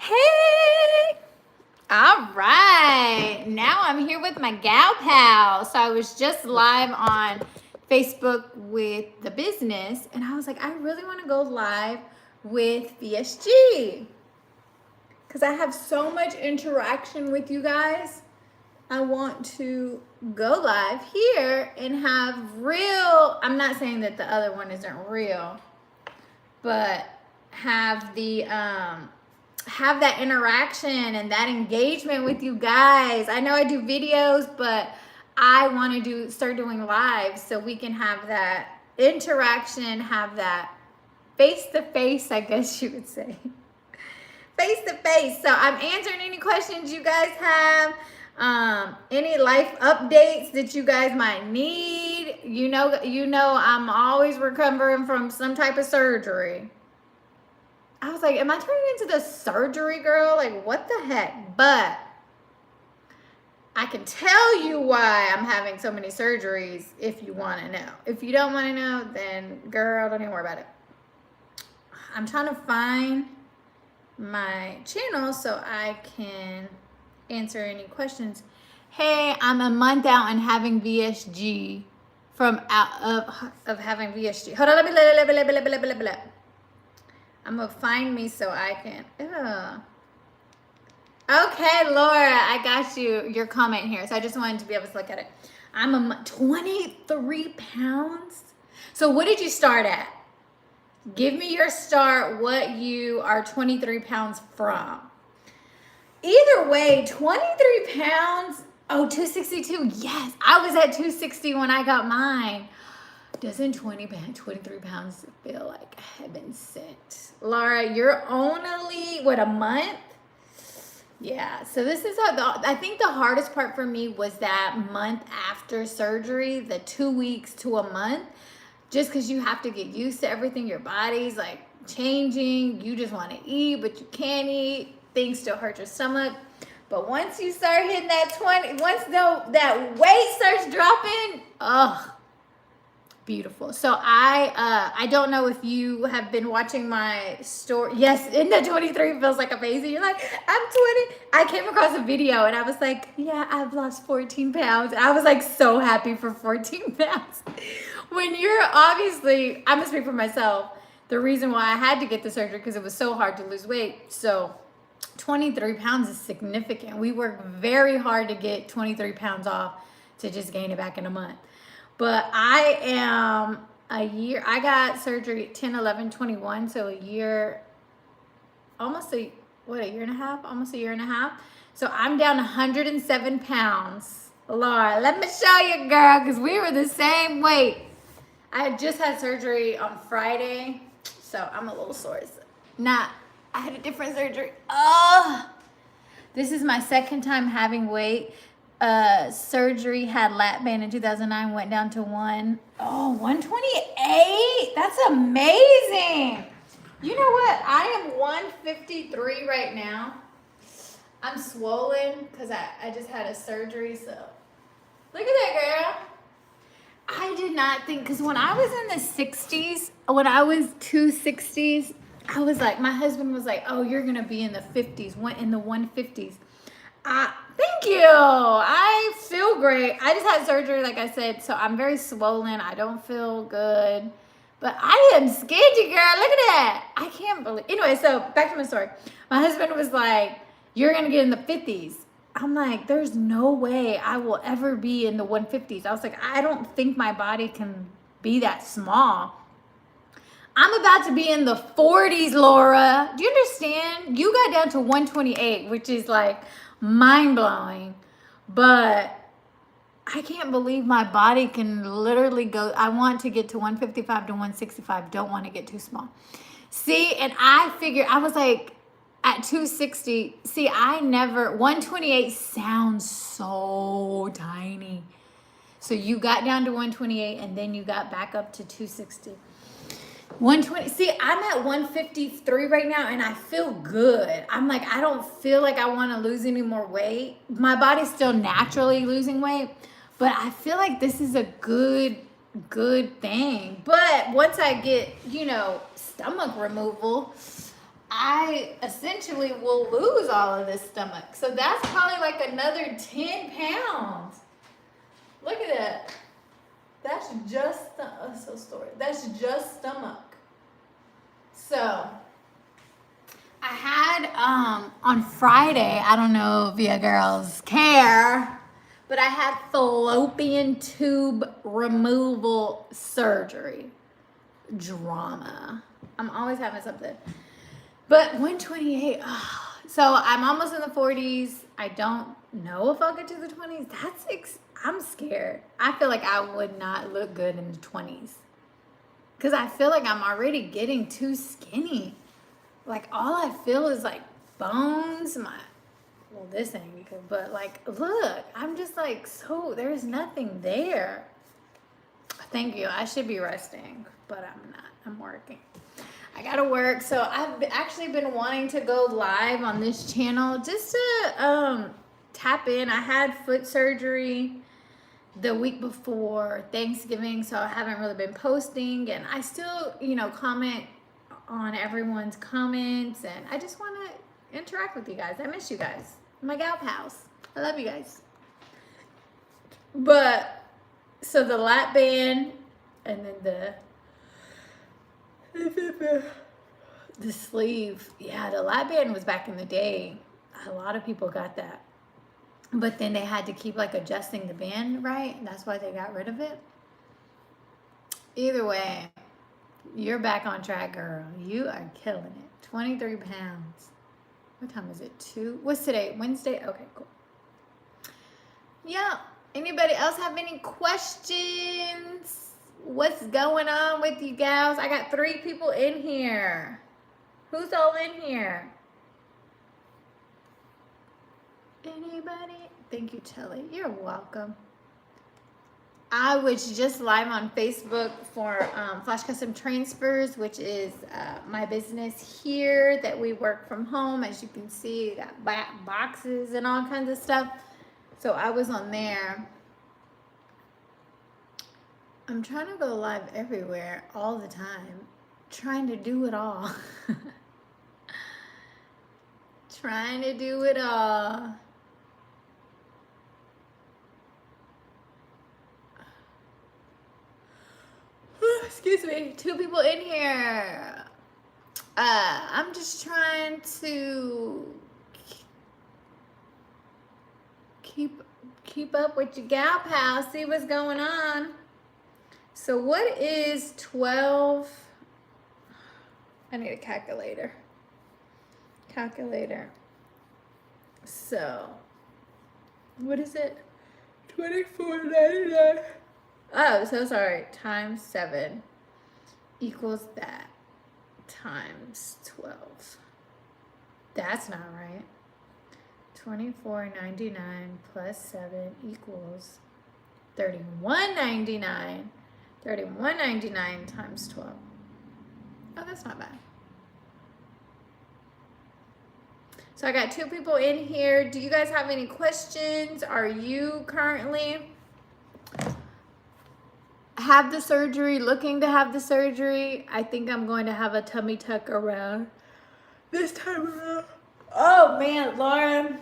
Hey! All right. Now I'm here with my gal pal. So I was just live on Facebook with the business, and I was like, I really want to go live with VSG because I have so much interaction with you guys. I want to go live here and have real, I'm not saying that the other one isn't real, but have that interaction and that engagement with you guys. I know I do videos, but I want to start doing lives so we can have that interaction, have that face to face, I guess you would say. Face to face. So I'm answering any questions you guys have. Any life updates that you guys might need. You know I'm always recovering from some type of surgery. I was like, am I turning into the surgery girl? Like, what the heck? But I can tell you why I'm having so many surgeries if you want to know. If you don't want to know, then girl, don't even worry about it. I'm trying to find my channel so I can answer any questions. Hey, I'm a month out and having VSG from out of having VSG. Hold on, let me. I'm gonna find me so I can. Okay, Laura, I got your comment here. So I just wanted to be able to look at it. I'm 23 pounds. So what did you start at? Give me your start, what you are 23 pounds from. Either way, 23 pounds, 262, yes. I was at 260 when I got mine. Doesn't 23 pounds feel like heaven sent? Laura, you're only, a month? Yeah, so this is I think the hardest part for me was that month after surgery, the 2 weeks to a month, just because you have to get used to everything. Your body's like changing. You just want to eat, but you can't eat. Things still hurt your stomach. But once you start hitting that 20, once that weight starts dropping, beautiful. So I don't know if you have been watching my story. Yes, in the 23 feels like amazing. You're like, I'm 20. I came across a video and I was like, yeah, I've lost 14 pounds. I was like so happy for 14 pounds. When you're obviously, I'm gonna speak for myself, the reason why I had to get the surgery because it was so hard to lose weight. So 23 pounds is significant. We work very hard to get 23 pounds off to just gain it back in a month. But I am I got surgery 10, 11, 21, so a year, almost a year and a half? Almost a year and a half. So I'm down 107 pounds. Laura, let me show you, girl, because we were the same weight. I had just had surgery on Friday, so I'm a little sore. I had a different surgery. This is my second time having weight. Surgery, had lap band in 2009, went down to 128. That's amazing. You know what? I am 153 right now. I'm swollen because I just had a surgery. So look at that, girl. I did not think, because when I was in the 60s, when I was 260s, I was like, my husband was like, oh, you're going to be in the 50s, in the 150s. Thank you. I feel great. I just had surgery, like I said, so I'm very swollen. I don't feel good. But I am skinny, girl. Look at that. I can't believe. Anyway, so back to my story. My husband was like, you're going to get in the 50s. I'm like, there's no way I will ever be in the 150s. I was like, I don't think my body can be that small. I'm about to be in the 40s, Laura. Do you understand? You got down to 128, which is like mind-blowing. But I can't believe my body can literally go. I want to get to 155 to 165. Don't want to get too small. See, and I figured, I was like, at 260, see, 128 sounds so tiny. So you got down to 128 and then you got back up to 260. 120, see, I'm at 153 right now and I feel good. I'm like, I don't feel like I want to lose any more weight. My body's still naturally losing weight, but I feel like this is a good thing. But once I get, stomach removal, I essentially will lose all of this stomach. So that's probably like another 10 pounds. Look at that. That's just, that's just stomach. So I had on Friday, I don't know if you girls care, but I had fallopian tube removal surgery. Drama. I'm always having something. But 128, so I'm almost in the 40s. I don't know if I'll get to the 20s. I'm scared. I feel like I would not look good in the 20s. Because I feel like I'm already getting too skinny. Like, all I feel is, like, bones. Well, this ain't good, but, like, look. I'm just, like, there's nothing there. Thank you. I should be resting, but I'm not. I'm working. I gotta work. So I've actually been wanting to go live on this channel just to tap in. I had foot surgery the week before Thanksgiving, so I haven't really been posting, and I still, comment on everyone's comments, and I just want to interact with you guys. I miss you guys. My gal pals. I love you guys. But so the lap band and then the sleeve. Yeah, the lap band was back in the day. A lot of people got that. But then they had to keep like adjusting the band, right? That's why they got rid of it. Either way, you're back on track, girl. You are killing it. 23 pounds. What time is it? 2? What's today? Wednesday? Okay, cool. Yeah. Anybody else have any questions? What's going on with you gals? I got 3 people in here. Who's all in here? Anybody? Thank you, Chelly. You're welcome. I was just live on Facebook for Flash Custom Transfers, which is my business here that we work from home. As you can see, got boxes and all kinds of stuff. So I was on there. I'm trying to go live everywhere all the time. Trying to do it all. Trying to do it all. Excuse me, 2 people in here. I'm just trying to keep up with your gal pal, see what's going on. So what is 12? I need a calculator. So what is it? 24.99. Oh, so sorry. Times 7 equals that times 12. That's not right. 24.99 plus 7 equals 31.99. 31.99 times 12. Oh, that's not bad. So I got 2 people in here. Do you guys have any questions? Are you currently have the surgery, looking to have the surgery? I think I'm going to have a tummy tuck around this time around. Oh man, Laura,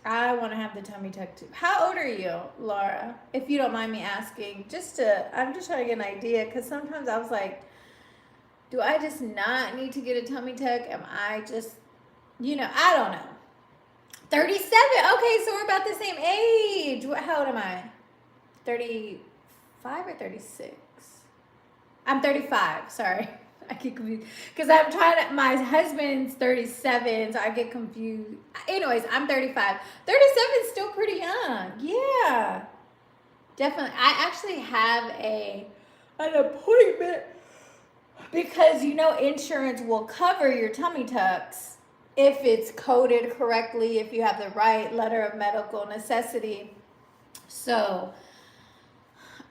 I want to have the tummy tuck too. How old are you, Laura? If you don't mind me asking, I'm just trying to get an idea, because sometimes I was like, do I just not need to get a tummy tuck? Am I just, I don't know. 37. Okay, so we're about the same age. How old am I? 35 or 36? I'm 35. Sorry. I get confused. Because my husband's 37, so I get confused. Anyways, I'm 35. 37 is still pretty young. Yeah. Definitely. I actually have an appointment because, insurance will cover your tummy tucks if it's coded correctly, if you have the right letter of medical necessity. So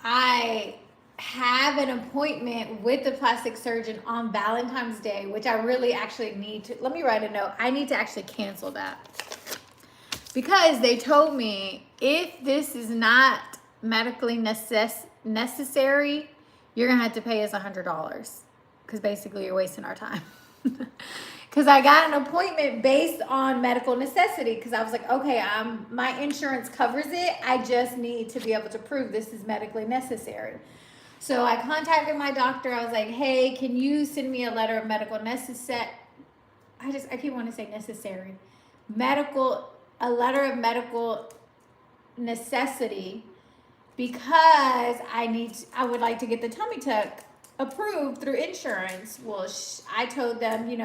I have an appointment with the plastic surgeon on Valentine's Day, which I really actually need to, let me write a note. I need to actually cancel that, because they told me if this is not medically necessary, you're gonna have to pay us $100, because basically you're wasting our time. Because I got an appointment based on medical necessity. Because I was like, okay, my insurance covers it. I just need to be able to prove this is medically necessary. So I contacted my doctor. I was like, hey, can you send me a letter of medical necessity? I keep wanting to say necessary. A letter of medical necessity, because I would like to get the tummy tuck approved through insurance. Well, I told them, you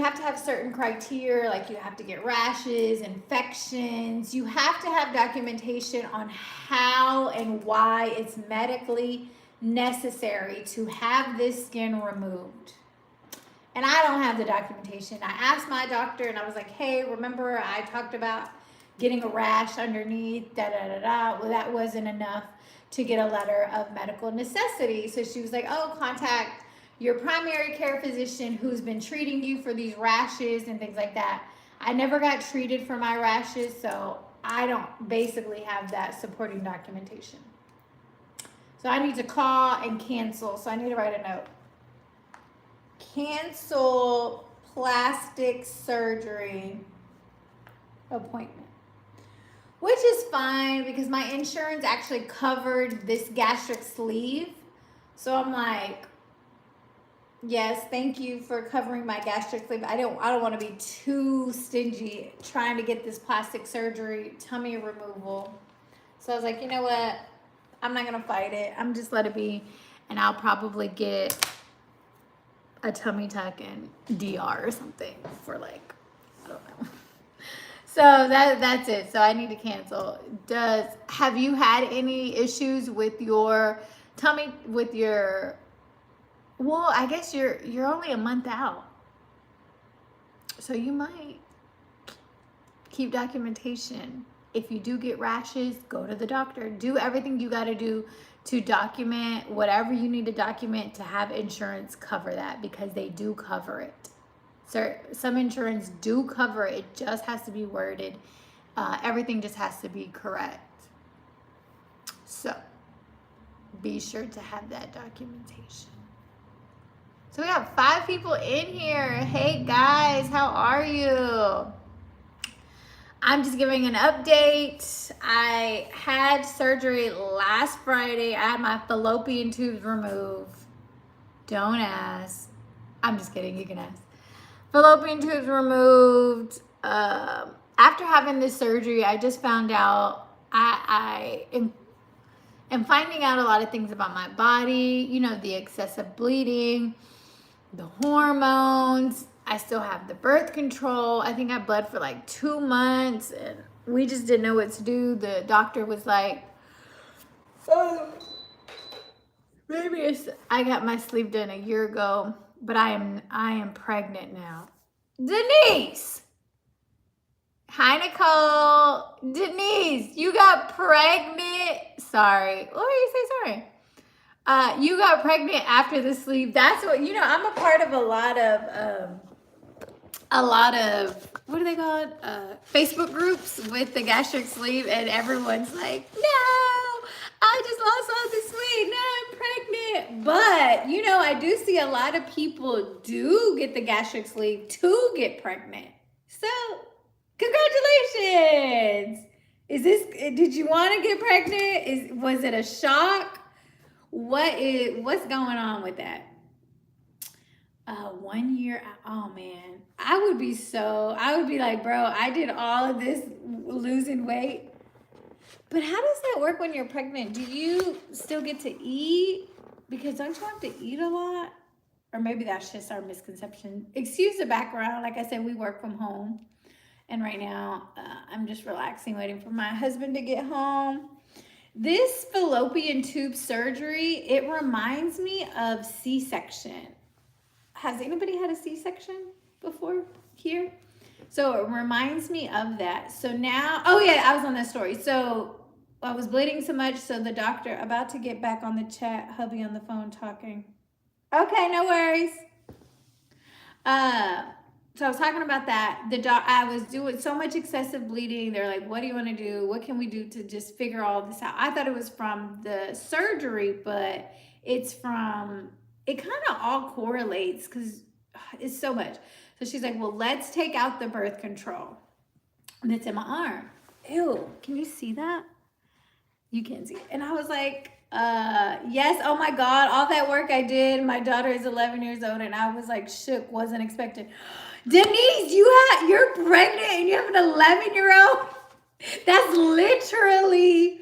have to have certain criteria, like you have to get rashes, infections. You have to have documentation on how and why it's medically necessary to have this skin removed. And I don't have the documentation. I asked my doctor and I was like, hey, remember I talked about getting a rash underneath, Well, that wasn't enough to get a letter of medical necessity. So she was like, oh, contact your primary care physician who's been treating you for these rashes and things like that. I never got treated for my rashes, so I don't basically have that supporting documentation. So I need to call and cancel. So I need to write a note. Cancel plastic surgery appointment. Which is fine because my insurance actually covered this gastric sleeve. So I'm like, yes, thank you for covering my gastric sleeve. I don't want to be too stingy trying to get this plastic surgery, tummy removal. So I was like, you know what? I'm not going to fight it. I'm just let it be. And I'll probably get a tummy tuck and DR or something for like, I don't know. So that's it. So I need to cancel. Have you had any issues with your tummy, well, I guess you're only a month out. So you might keep documentation. If you do get rashes, go to the doctor. Do everything you got to do to document whatever you need to document to have insurance cover that, because they do cover it. So some insurance do cover it. It just has to be worded. Everything just has to be correct. So be sure to have that documentation. So we have 5 people in here. Hey guys, how are you? I'm just giving an update. I had surgery last Friday. I had my fallopian tubes removed. Don't ask. I'm just kidding. You can ask. Fallopian tubes removed. After having this surgery, I just found out I am finding out a lot of things about my body. The excessive bleeding, the hormones. I still have the birth control. I think I bled for like 2 months and we just didn't know what to do. The doctor was like, maybe I got my sleeve done a year ago, but I am pregnant now. Denise! Hi, Nicole. Denise, you got pregnant. Sorry. What did you say? Sorry. You got pregnant after the sleeve. That's what, I'm a part of a lot of, what are they called? Facebook groups with the gastric sleeve, and everyone's like, no, I just lost all this weight. Now I'm pregnant. But, I do see a lot of people do get the gastric sleeve to get pregnant. So, congratulations. Did you want to get pregnant? Was it a shock? What's going on with that? 1 year, oh man. I would be like, bro, I did all of this losing weight. But how does that work when you're pregnant? Do you still get to eat? Because don't you have to eat a lot? Or maybe that's just our misconception. Excuse the background. Like I said, we work from home. And right now, I'm just relaxing, waiting for my husband to get home. This fallopian tube surgery, it reminds me of C-section. Has anybody had a C-section before here? So it reminds me of that. So now, oh yeah, I was on that story. So I was bleeding so much, so the doctor, about to get back on the chat, hubby on the phone talking. Okay, no worries. So I was talking about that. I was doing so much excessive bleeding. They're like, what do you want to do? What can we do to just figure all this out? I thought it was from the surgery, but it kind of all correlates, because it's so much. So she's like, well, let's take out the birth control that's in my arm. Ew, can you see that? You can't see it. And I was like, yes, oh my God, all that work I did. My daughter is 11 years old, and I was like shook, wasn't expecting. Denise, you're pregnant and you have an 11-year-old? That's literally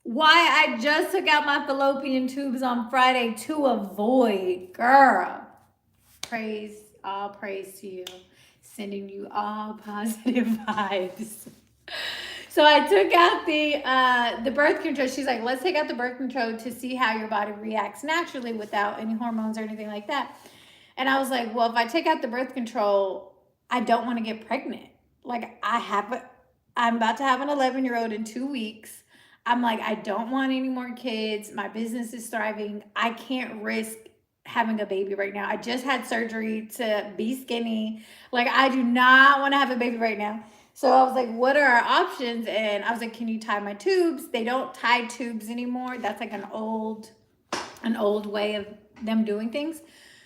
why I just took out my fallopian tubes on Friday to avoid. Girl, all praise to you. Sending you all positive vibes. So I took out the birth control. She's like, let's take out the birth control to see how your body reacts naturally without any hormones or anything like that. And I was like, well, if I take out the birth control, I don't want to get pregnant. Like I'm about to have an 11-year-old in 2 weeks. I'm like, I don't want any more kids. My business is thriving. I can't risk having a baby right now. I just had surgery to be skinny. Like, I do not want to have a baby right now. So I was like, what are our options? And I was like, can you tie my tubes? They don't tie tubes anymore. That's like an old way of them doing things.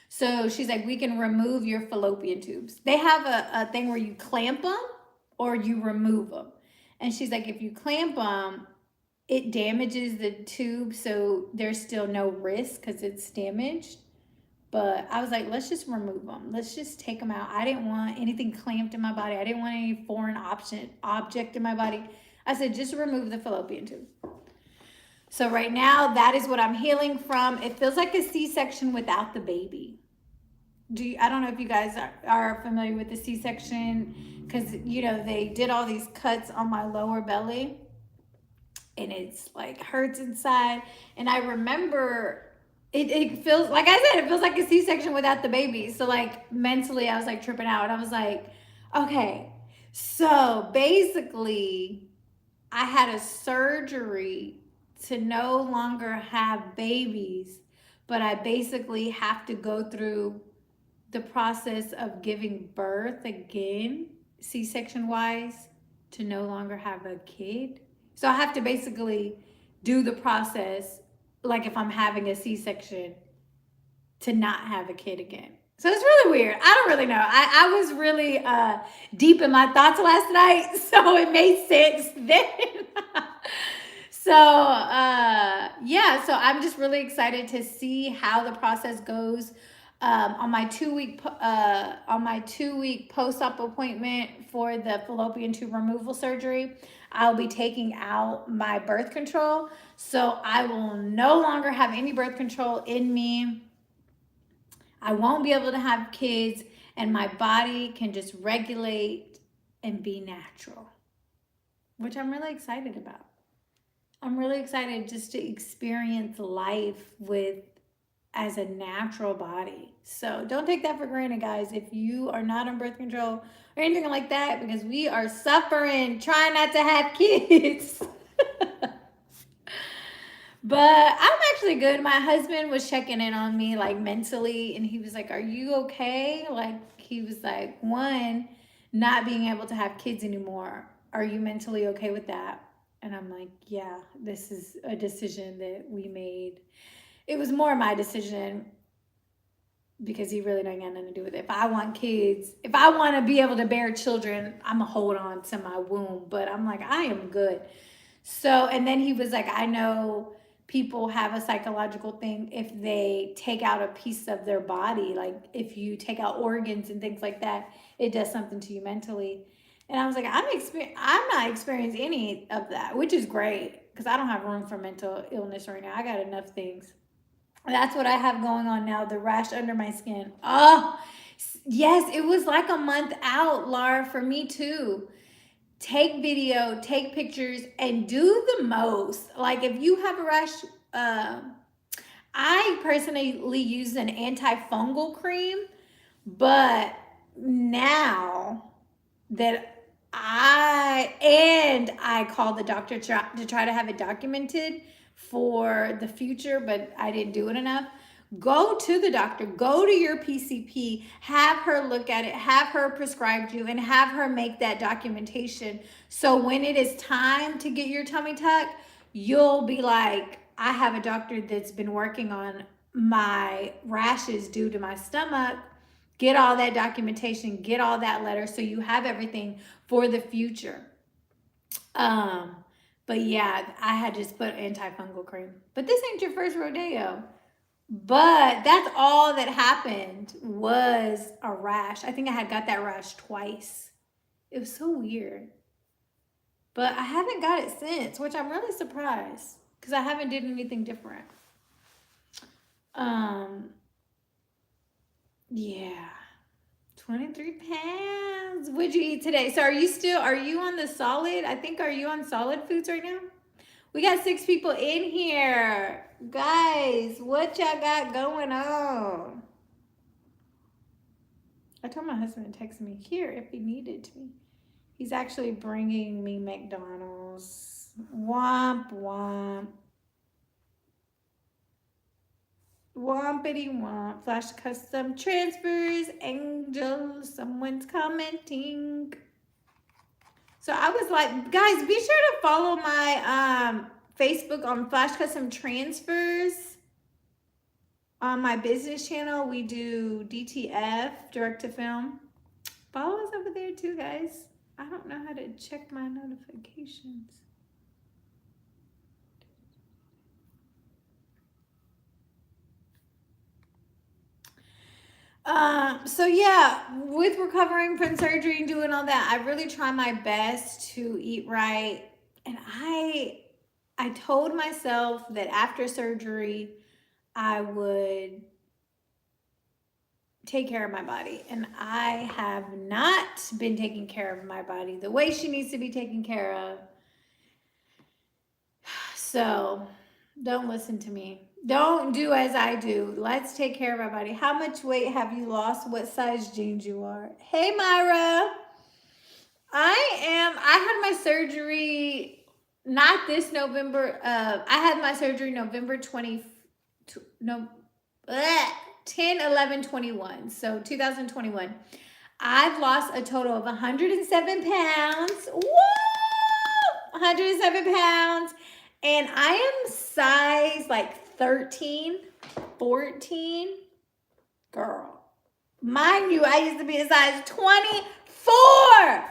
So she's like, we can remove your fallopian tubes. They have a thing where you clamp them or you remove them. And she's like, if you clamp them, it damages the tube, so there's still no risk because it's damaged. But I was like, let's just remove them. Let's just take them out. I didn't want anything clamped in my body. I didn't want any foreign object in my body. I said, just remove the fallopian tube. So right now, that is what I'm healing from. It feels like a C-section without the baby. I don't know if you guys are familiar with the C-section, because, they did all these cuts on my lower belly. And it's like hurts inside. And I remember it feels, like I said, it feels like a C-section without the baby. So like mentally I was like tripping out. And I was like, okay, so basically I had a surgery to no longer have babies, but I basically have to go through the process of giving birth again, C-section wise, to no longer have a kid. So I have to basically do the process like if I'm having a C-section to not have a kid again. So it's really weird. I don't really know. I was really deep in my thoughts last night, so it made sense then. So so I'm just really excited to see how the process goes. On my 2-week post-op appointment for the fallopian tube removal surgery, I'll be taking out my birth control. So I will no longer have any birth control in me. I won't be able to have kids, and my body can just regulate and be natural, which I'm really excited about. I'm really excited just to experience life as a natural body. So don't take that for granted, guys, if you are not on birth control or anything like that, because we are suffering trying not to have kids. But I'm actually good. My husband was checking in on me like mentally, and he was like, are you okay? Like, he was like, one, not being able to have kids anymore. Are you mentally okay with that? And I'm like, yeah, this is a decision that we made. It was more my decision because he really don't got nothing to do with it. If I want kids, if I want to be able to bear children, I'm going to hold on to my womb. But I'm like, I am good. So, and then he was like, I know people have a psychological thing if they take out a piece of their body. Like if you take out organs and things like that, it does something to you mentally. And I was like, I'm not experiencing any of that, which is great because I don't have room for mental illness right now. I got enough things. That's what I have going on now, the rash under my skin. Oh, yes, it was like a month out, Laura, for me too. Take video, take pictures, and do the most. Like if you have a rash, I personally use an antifungal cream, but now that I called the doctor to try to have it documented for the future, but I didn't do it enough. Go to the doctor, go to your PCP, have her look at it, have her prescribe you, and have her make that documentation. So when it is time to get your tummy tuck, you'll be like, I have a doctor that's been working on my rashes due to my stomach, Get all that documentation, get all that letter so you have everything for the future. But yeah, I had just put antifungal cream. But this ain't your first rodeo. But that's all that happened was a rash. I think I had got that rash twice. It was so weird. But I haven't got it since, which I'm really surprised because I haven't did anything different. Yeah. 23 pounds. What'd you eat today? So are you on the solid? I think, are you on solid foods right now? We got 6 people in here. Guys, what y'all got going on? I told my husband to text me here if he needed to. He's actually bringing me McDonald's. Womp, womp. Wompity womp. Flash custom transfers. Angel. Someone's commenting. So I was like, guys, be sure to follow my Facebook on Flash Custom Transfers. On my business channel, we do DTF, direct to film. Follow us over there too, guys. I don't know how to check my notifications. So yeah, with recovering from surgery and doing all that, I really try my best to eat right. And I told myself that after surgery, I would take care of my body. And I have not been taking care of my body the way she needs to be taken care of. So don't listen to me. Don't do as I do. Let's take care of our body. How much weight have you lost? What size jeans you are? Hey, Myra. I had my surgery, not this November. I had my surgery November 10/11/21. So 2021. I've lost a total of 107 pounds. Woo! 107 pounds. And I am size like 13, 14. Girl. Mind you, I used to be a size 24.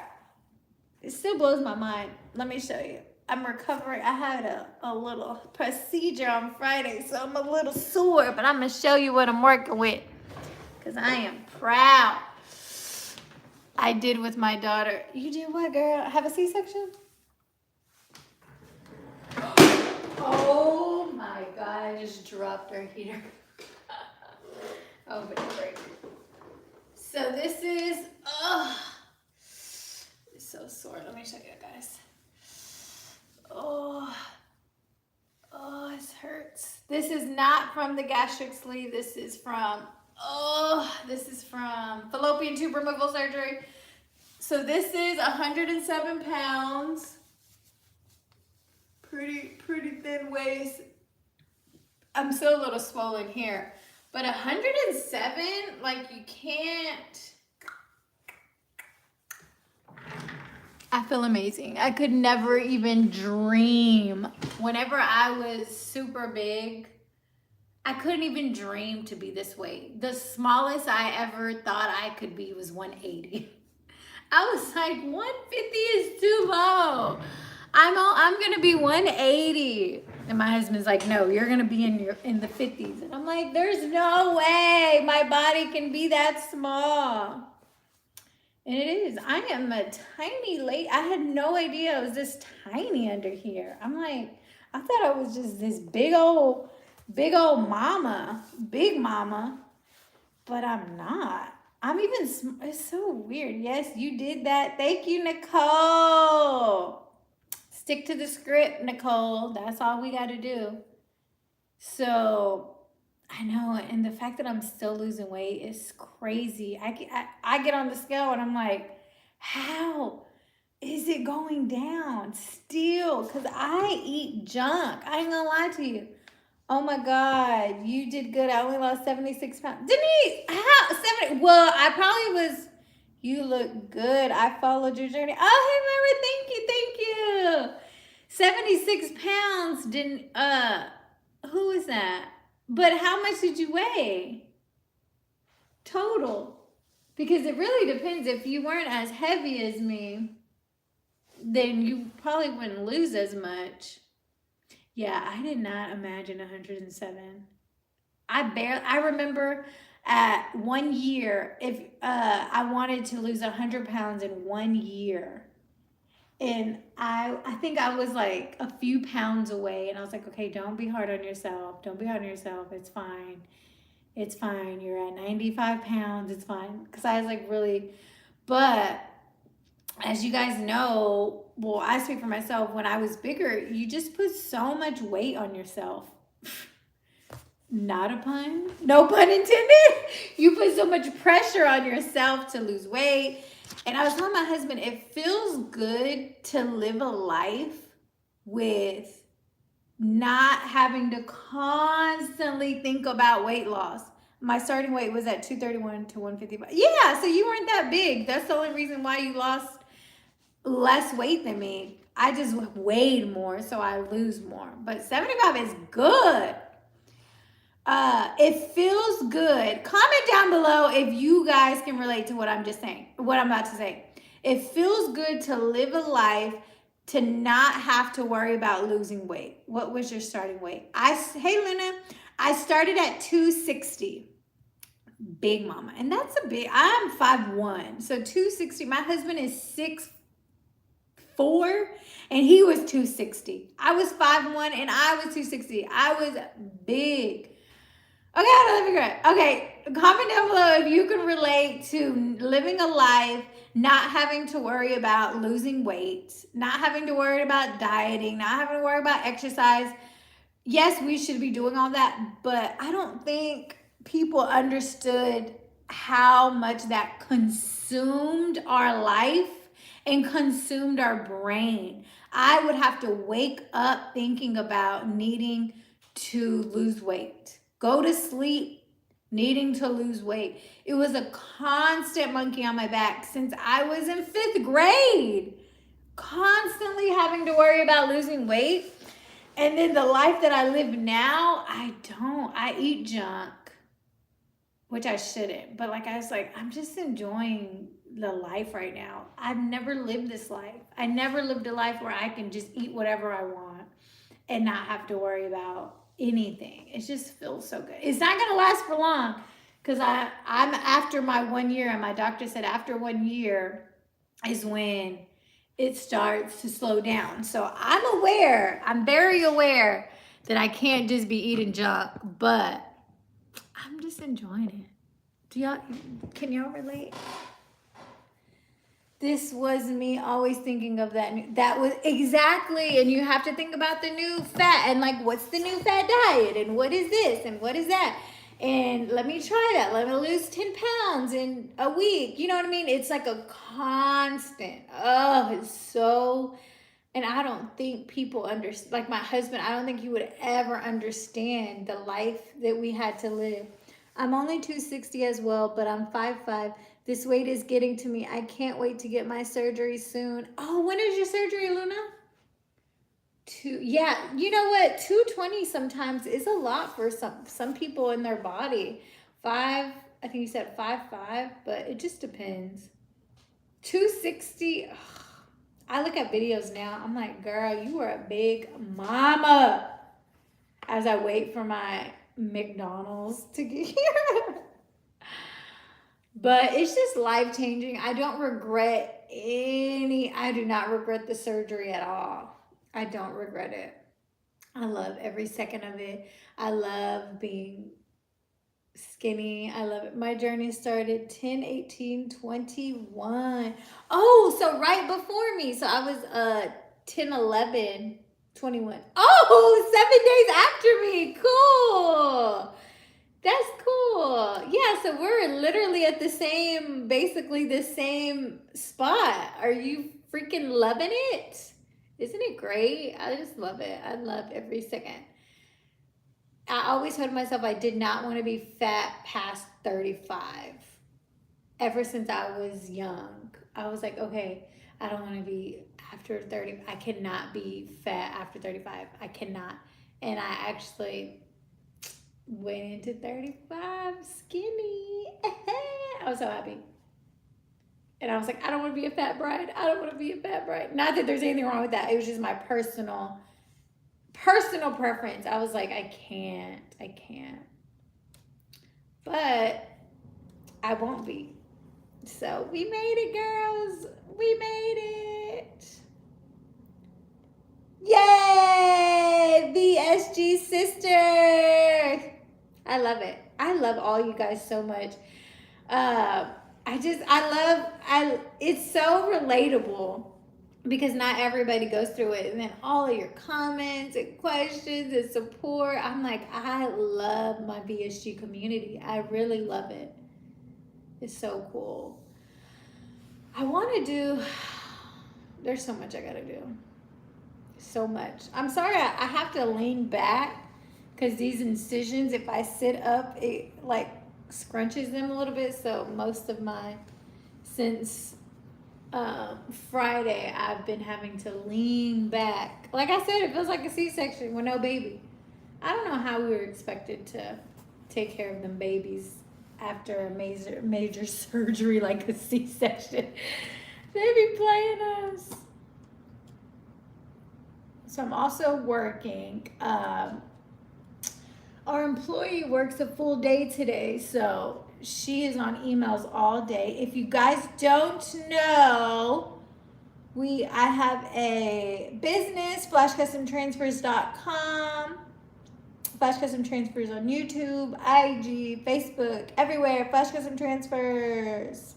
It still blows my mind. Let me show you. I'm recovering. I had a little procedure on Friday, so I'm a little sore, but I'm going to show you what I'm working with because I am proud. I did with my daughter. You did what, girl? Have a C-section? Oh my God, I just dropped our heater. Oh, but it's great. So this is, it's so sore. Let me show you guys. Oh, it hurts. This is not from the gastric sleeve. This is from fallopian tube removal surgery. So this is 107 pounds. Pretty thin waist. I'm still a little swollen here. But 107, like you can't. I feel amazing. I could never even dream. Whenever I was super big, I couldn't even dream to be this weight. The smallest I ever thought I could be was 180. I was like, 150 is too low. I'm gonna be 180. And my husband's like, no, you're gonna be in the 50s. And I'm like, there's no way my body can be that small. And it is. I am a tiny lady. I had no idea I was this tiny under here. I'm like, I thought I was just this big old mama, big mama. But I'm not. I'm even, it's so weird. Yes, you did that. Thank you, Nicole. Stick to the script, Nicole. That's all we got to do. So, I know. And the fact that I'm still losing weight is crazy. I get on the scale and I'm like, how is it going down still? Because I eat junk. I ain't going to lie to you. Oh my God, you did good. I only lost 76 pounds. Denise, how? 70? Well, I probably was. You look good. I followed your journey. Oh, hey, Myra, thank you. 76 pounds didn't, who is that? But how much did you weigh? Total. Because it really depends. If you weren't as heavy as me, then you probably wouldn't lose as much. Yeah, I did not imagine 107. I remember at 1 year, if I wanted to lose 100 pounds in 1 year. And I think I was like a few pounds away, and I was like, okay, don't be hard on yourself. Don't be hard on yourself. It's fine. It's fine. You're at 95 pounds. It's fine. Because I was like really, but as you guys know, well, I speak for myself, when I was bigger, you just put so much weight on yourself. Not a pun, no pun intended. You put so much pressure on yourself to lose weight. And I was telling my husband, it feels good to live a life with not having to constantly think about weight loss. My starting weight was at 231 to 155. Yeah, so you weren't that big. That's the only reason why you lost less weight than me. I just weighed more, so I lose more. But 75 is good. It feels good. Comment down below if you guys can relate to what I'm just saying, what I'm about to say. It feels good to live a life to not have to worry about losing weight. What was your starting weight? Hey Luna, I started at 260. Big mama. And that's a big, I'm 5'1". So 260. My husband is 6'4", and he was 260. I was 5'1", and I was 260. I was big. Okay, how do I figure it? Okay, comment down below if you can relate to living a life, not having to worry about losing weight, not having to worry about dieting, not having to worry about exercise. Yes, we should be doing all that, but I don't think people understood how much that consumed our life and consumed our brain. I would have to wake up thinking about needing to lose weight, go to sleep needing to lose weight. It was a constant monkey on my back since I was in 5th grade, constantly having to worry about losing weight. And then the life that I live now, I don't. I eat junk, which I shouldn't. But like I was like, I'm just enjoying the life right now. I've never lived this life. I never lived a life where I can just eat whatever I want and not have to worry about anything. It just feels so good. It's not gonna last for long because I'm after my 1 year, and my doctor said after 1 year is when it starts to slow down. So I'm very aware that I can't just be eating junk, but I'm just enjoying it. Can y'all relate? This was me always thinking of that was exactly, and you have to think about the new fat and like, what's the new fat diet and what is this and what is that? And let me try that. Let me lose 10 pounds in a week. You know what I mean? It's like a constant. Oh, it's so, and I don't think people understand, like my husband, I don't think he would ever understand the life that we had to live. I'm only 260 as well, but I'm 5'5". This weight is getting to me. I can't wait to get my surgery soon. Oh, when is your surgery, Luna? Yeah, you know what? 220 sometimes is a lot for some people in their body. I think you said 5'5", but it just depends. 260. Ugh, I look at videos now. I'm like, girl, you are a big mama. As I wait for my McDonald's to get here. But it's just life-changing. I do not regret the surgery at all. I don't regret it. I love every second of it. I love being skinny. I love it. My journey started 10/18/21. Oh, so right before me. So I was 10/11/21. Oh, 7 days after me. Cool. That's cool. Yeah, so we're literally at basically the same spot. Are you freaking loving it? Isn't it great? I just love it. I love every second. I always told myself I did not want to be fat past 35. Ever since I was young, I was like, okay, I don't want to be after 30. I cannot be fat after 35. I cannot. And I actually went into 35 skinny. I was so happy. And I was like, I don't want to be a fat bride. I don't want to be a fat bride. Not that there's anything wrong with that. It was just my personal preference. I was like, I can't. But I won't be. So we made it, girls. We made it. Yay! VSG sister. I love it. I love all you guys so much. It's so relatable because not everybody goes through it. And then all of your comments and questions and support. I'm like, I love my VSG community. I really love it. It's so cool. There's so much I gotta do. So much. I'm sorry, I have to lean back because these incisions, if I sit up, it like scrunches them a little bit. So since Friday, I've been having to lean back. Like I said, it feels like a C-section with no baby. I don't know how we were expected to take care of them babies after a major surgery like a C-section. They be playing us. So I'm also working. Our employee works a full day today, so she is on emails all day. If you guys don't know, I have a business, flashcustomtransfers.com. Flash Custom Transfers on YouTube, IG, Facebook, everywhere. Flash Custom Transfers.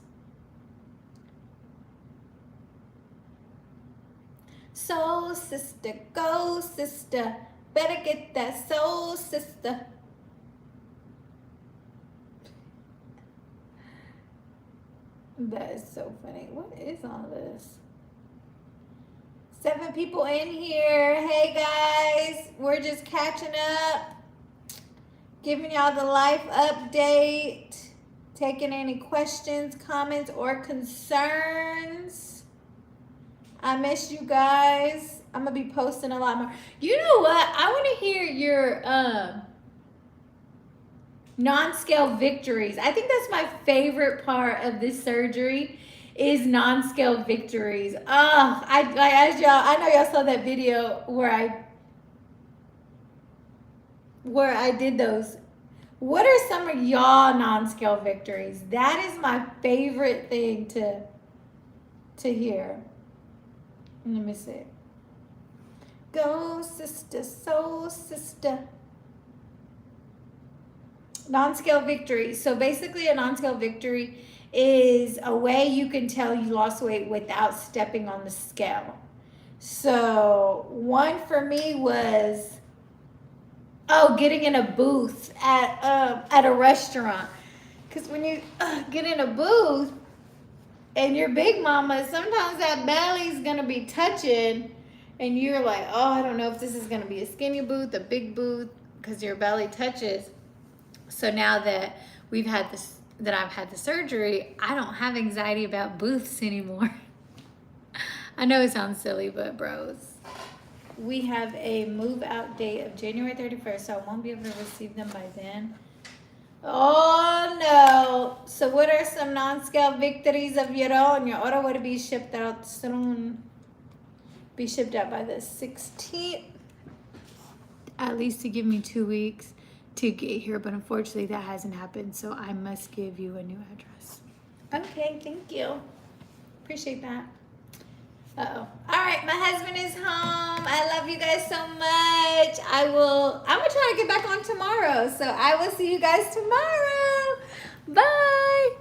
Soul sister, go sister. Better get that soul sister. That is so funny. What is all this? 7 people in here. Hey guys, we're just catching up. Giving y'all the life update. Taking any questions, comments, or concerns. I miss you guys. I'm gonna be posting a lot more. You know what? I want to hear your non-scale victories. I think that's my favorite part of this surgery is non-scale victories. Oh, I know y'all saw that video where I did those. What are some of y'all non-scale victories? That is my favorite thing to hear. Let me see. Go sister, soul sister. Non-scale victory. So basically a non-scale victory is a way you can tell you lost weight without stepping on the scale. So one for me was, getting in a booth at a restaurant. Because when you get in a booth and you're big mama, sometimes that belly's going to be touching and you're like, oh, I don't know if this is going to be a skinny booth, a big booth, because your belly touches. So now that I've had the surgery, I don't have anxiety about booths anymore. I know it sounds silly, but bros, we have a move out date of January 31st, so I won't be able to receive them by then. Oh no. So what are some non-scale victories of your own? Your order would be shipped out soon. Be shipped out by the 16th. At least to give me 2 weeks to get here, but unfortunately that hasn't happened, so I must give you a new address. Okay, thank you. Appreciate that. Uh-oh. All right, my husband is home. I love you guys so much. I'm gonna try to get back on tomorrow, so I will see you guys tomorrow. Bye.